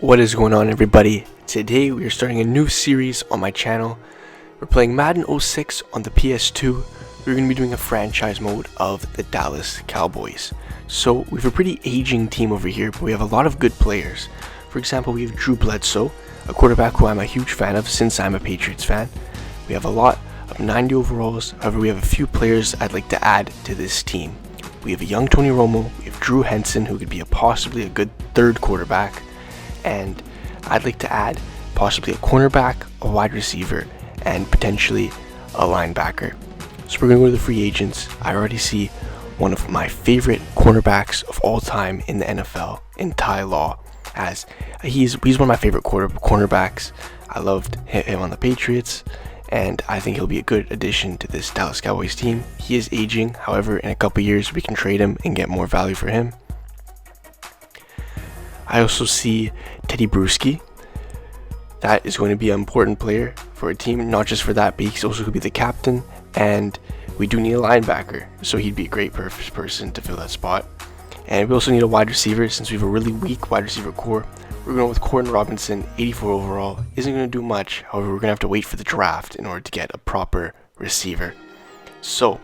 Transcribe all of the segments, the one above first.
What is going on, everybody? Today we are starting a new series on my channel. We're playing Madden 06 on the PS2. We're going to be doing a franchise mode of the Dallas Cowboys. So we have a pretty aging team over here, but we have a lot of good players. For example, we have Drew Bledsoe, a quarterback who I'm a huge fan of since I'm a Patriots fan. We have a lot of 90 overalls. However, we have a few players I'd like to add to this team. We have a young Tony Romo, we have Drew Henson, who could be possibly a good third quarterback, and I'd like to add possibly a cornerback, a wide receiver, and potentially a linebacker. So we're going to go to the free agents. I already see one of my favorite cornerbacks of all time in the NFL, in Ty Law, as he's one of my favorite cornerbacks. I loved him on the Patriots, and I think he'll be a good addition to this Dallas Cowboys team. He is aging, however, in a couple years we can trade him and get more value for him. I also see Teddy Bruschi. That is going to be an important player for a team, not just for that, but he's also going to be the captain, and we do need a linebacker, so he'd be a great person to fill that spot. And we also need a wide receiver, since we have a really weak wide receiver core. We're going with Corden Robinson, 84 overall. Isn't going to do much, however, we're going to have to wait for the draft in order to get a proper receiver. So,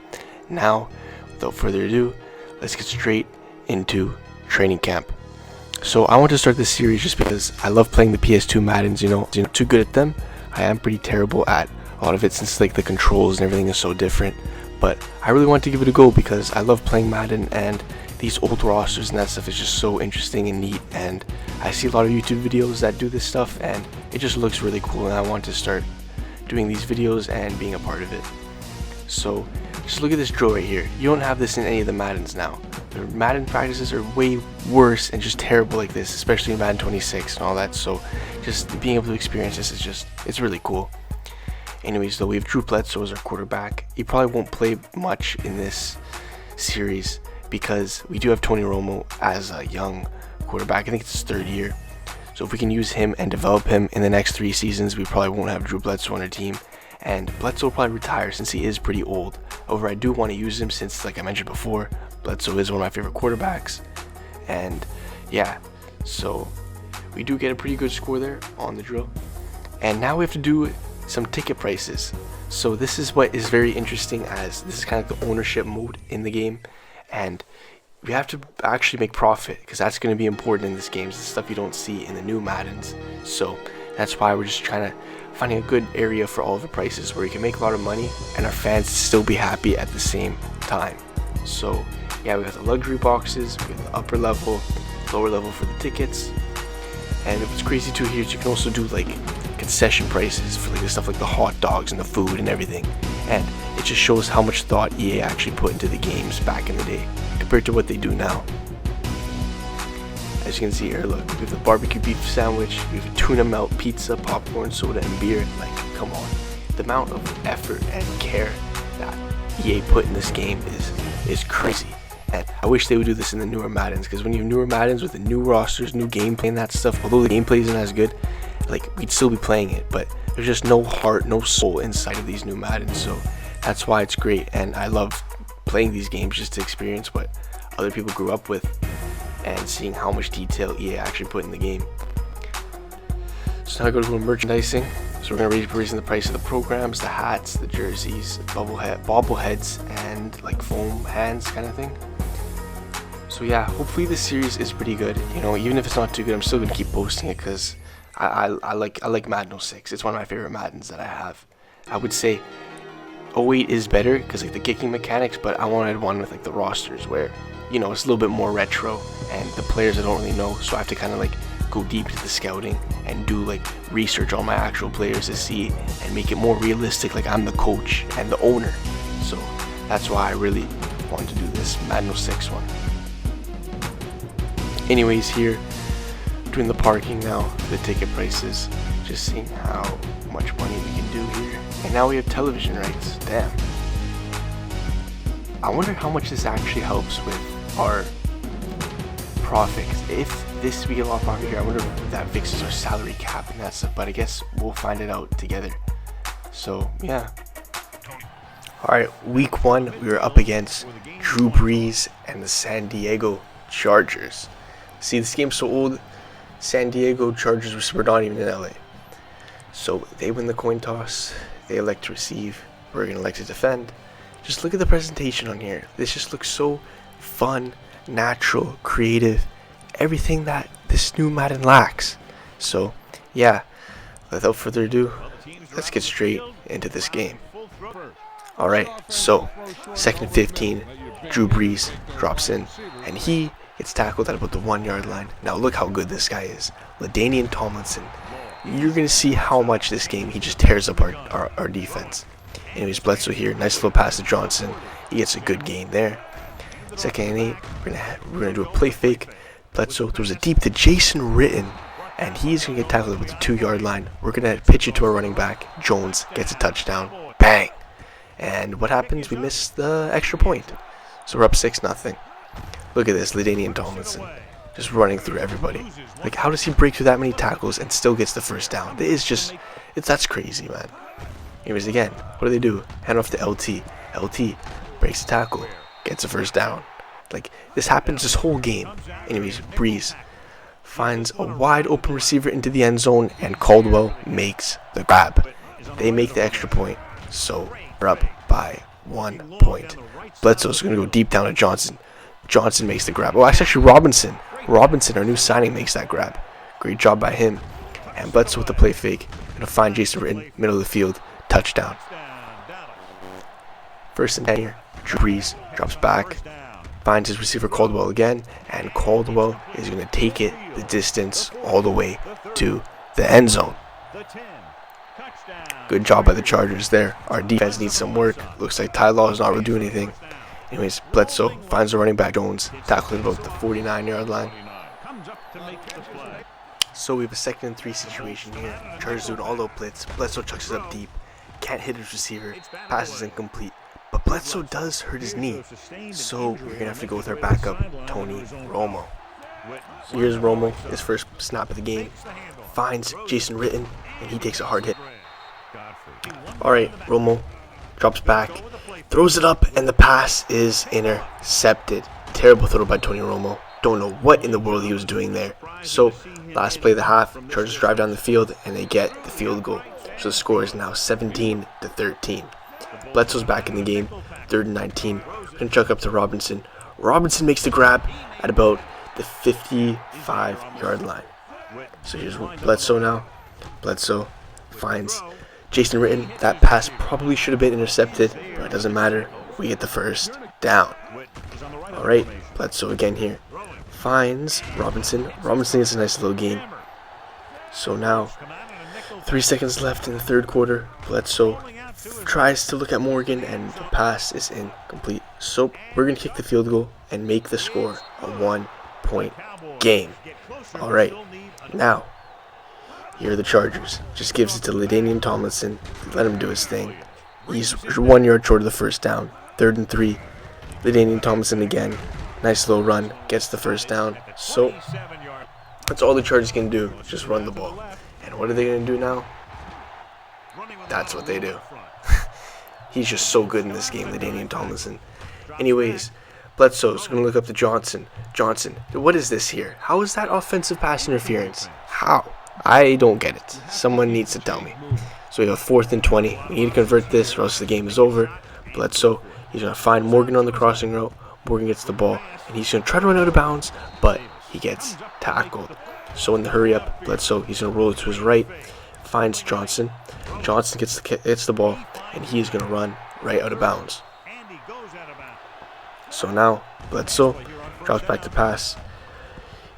now, without further ado, let's get straight into training camp. So I want to start this series just because I love playing the PS2 Maddens, you know, too good at them. I am pretty terrible at a lot of it since like the controls and everything is so different. But I really want to give it a go because I love playing Madden, and these old rosters and that stuff is just so interesting and neat. And I see a lot of YouTube videos that do this stuff, and it just looks really cool, and I want to start doing these videos and being a part of it. So just look at this drill right here. You don't have this in any of the Maddens now. The Madden practices are way worse and just terrible like this, especially in Madden 26 and all that. So just being able to experience this is it's really cool. Anyways, though, we have Drew Bledsoe as our quarterback. He probably won't play much in this series because we do have Tony Romo as a young quarterback. I think it's his third year. So if we can use him and develop him in the next 3 seasons, we probably won't have Drew Bledsoe on our team. And Bledsoe will probably retire since he is pretty old. However, I do want to use him since, like I mentioned before, Bledsoe is one of my favorite quarterbacks. And yeah, so we do get a pretty good score there on the drill. And now we have to do some ticket prices. So this is what is very interesting, as this is kind of the ownership mode in the game. And we have to actually make profit, because that's going to be important in this game. It's the stuff you don't see in the new Maddens. So that's why we're just trying to finding a good area for all of the prices where we can make a lot of money and our fans still be happy at the same time. So yeah, we got the luxury boxes, we have the upper level, lower level for the tickets. And what's crazy too here is you can also do like concession prices for like the stuff like the hot dogs and the food and everything. And it just shows how much thought EA actually put into the games back in the day compared to what they do now. As you can see here, look, we have the barbecue beef sandwich, we have a tuna melt, pizza, popcorn, soda, and beer. Like, come on. The amount of effort and care that EA put in this game is crazy. And I wish they would do this in the newer Maddens, because when you have newer Maddens with the new rosters, new gameplay and that stuff, although the gameplay isn't as good, like, we'd still be playing it, but there's just no heart, no soul inside of these new Maddens. So that's why it's great, and I love playing these games just to experience what other people grew up with and seeing how much detail EA actually put in the game. So now I go to merchandising. So we're going to be raising the price of the programs, the hats, the jerseys, bobbleheads, and like foam hands kind of thing. So yeah, hopefully this series is pretty good. You know, even if it's not too good, I'm still going to keep posting it because I like Madden 06. It's one of my favorite Maddens that I have. I would say 08 is better because like the kicking mechanics, but I wanted one with like the rosters where, you know, it's a little bit more retro and the players I don't really know, so I have to kind of like go deep into the scouting and do like research on my actual players to see and make it more realistic, like I'm the coach and the owner. So that's why I really want to do this Madden 06 one. Anyways, here doing the parking now, the ticket prices, just seeing how much money we can do here. And now we have television rights. Damn. I wonder how much this actually helps with our profit. If this we get a lot of profit here, I wonder if that fixes our salary cap and that stuff, but I guess we'll find it out together. So yeah. Alright, week 1 we were up against Drew Brees and the San Diego Chargers. See, this game's so old, San Diego Chargers receiver not even in LA. So they win the coin toss. They elect to receive. We're going to elect to defend. Just look at the presentation on here. This just looks so fun, natural, creative. Everything that this new Madden lacks. So, yeah, without further ado, let's get straight into this game. Alright, so, 2nd and 15, Drew Brees drops in, and he gets tackled at about the 1 yard line. Now look how good this guy is. LaDainian Tomlinson. You're going to see how much this game he just tears up our defense. Anyways, Bledsoe here. Nice little pass to Johnson. He gets a good gain there. 2nd and 8. We're gonna do a play fake. Bledsoe throws it deep to Jason Ritten, and he's going to get tackled at the 2 yard line. We're going to pitch it to our running back. Jones gets a touchdown. Bang! And what happens? We miss the extra point. So we're up 6-0. Look at this, LaDainian Tomlinson. Just running through everybody. Like, how does he break through that many tackles and still gets the first down? That's crazy, man. Anyways, again, what do? Hand off to LT. LT breaks the tackle, gets a first down. Like, this happens this whole game. Anyways, Brees finds a wide open receiver into the end zone, and Caldwell makes the grab. They make the extra point, so we're up by 1 point. Bledsoe's going to go deep down to Johnson. Johnson makes the grab. Oh, actually Robinson. Robinson, our new signing, makes that grab. Great job by him. And Bledsoe with the play fake. Going to find Jason Ritten, middle of the field. Touchdown. 1st and 10 here. Drew Brees drops back. Finds his receiver Caldwell again. And Caldwell is going to take it the distance all the way to the end zone. Good job by the Chargers there. Our defense needs some work. Looks like Ty Law is not really doing anything. Anyways, Bledsoe finds the running back Jones, tackling about the 49 yard line. So we have a 2nd and 3 situation here. Chargers doing all out blitz. Bledsoe chucks it up deep. Can't hit his receiver. Pass is incomplete. But Bledsoe does hurt his knee. So we're going to have to go with our backup, Tony Romo. Here's Romo, his first snap of the game. Finds Jason Ritten, and he takes a hard hit. Alright, Romo drops back. Throws it up, and the pass is intercepted. Terrible throw by Tony Romo. Don't know what in the world he was doing there. So, last play of the half, Chargers drive down the field, and they get the field goal. So the score is now 17-13. Bledsoe's back in the game, 3rd and 19. Gonna chuck up to Robinson. Robinson makes the grab at about the 55 yard line. So here's Bledsoe now. Bledsoe finds Jason Ritten. That pass probably should have been intercepted, but it doesn't matter. We get the first down. Alright, Bledsoe again here. Finds Robinson. Robinson gets a nice little gain. So now, 3 seconds left in the 3rd quarter. Bledsoe tries to look at Morgan, and the pass is incomplete. So we're going to kick the field goal and make the score a 1-point game. Alright, now, here are the Chargers. Just gives it to LaDainian Tomlinson. Let him do his thing. He's 1 yard short of the first down. 3rd and 3. LaDainian Tomlinson again. Nice little run. Gets the first down. So, that's all the Chargers can do. Just run the ball. And what are they going to do now? That's what they do. He's just so good in this game, LaDainian Tomlinson. Anyways, Bledsoe's going to look up to Johnson. Johnson, what is this here? How is that offensive pass interference? How? I don't get it. Someone needs to tell me. So we have 4th and 20. We need to convert this or else the game is over. Bledsoe, he's going to find Morgan on the crossing route. Morgan gets the ball, and he's going to try to run out of bounds, but he gets tackled. So in the hurry up, Bledsoe, he's going to roll it to his right. Finds Johnson. Johnson gets the ball, and he's going to run right out of bounds. So now, Bledsoe drops back to pass.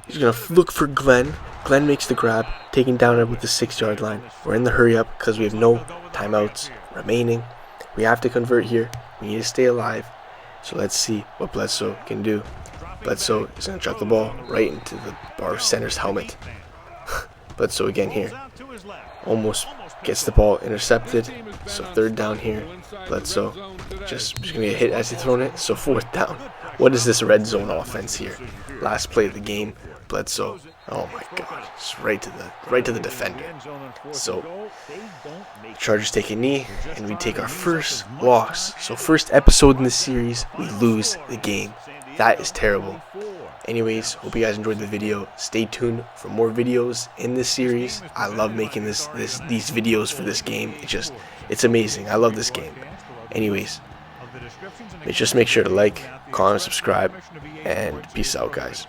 He's going to look for Glenn. Glenn makes the grab, taking down with the 6 yard line. We're in the hurry up because we have no timeouts remaining. We have to convert here. We need to stay alive. So let's see what Bledsoe can do. Bledsoe is going to chuck the ball right into our center's helmet. Bledsoe again here. Almost gets the ball intercepted. So 3rd down here. Bledsoe just going to get hit as he's thrown it. So 4th down. What is this red zone offense here? Last play of the game. Bledsoe. Oh my God! It's right to the defender. So Chargers take a knee, and we take our first loss. So first episode in this series, we lose the game. That is terrible. Anyways, hope you guys enjoyed the video. Stay tuned for more videos in this series. I love making these videos for this game. It's amazing. I love this game. Anyways, just make sure to like, comment, subscribe, and peace out, guys.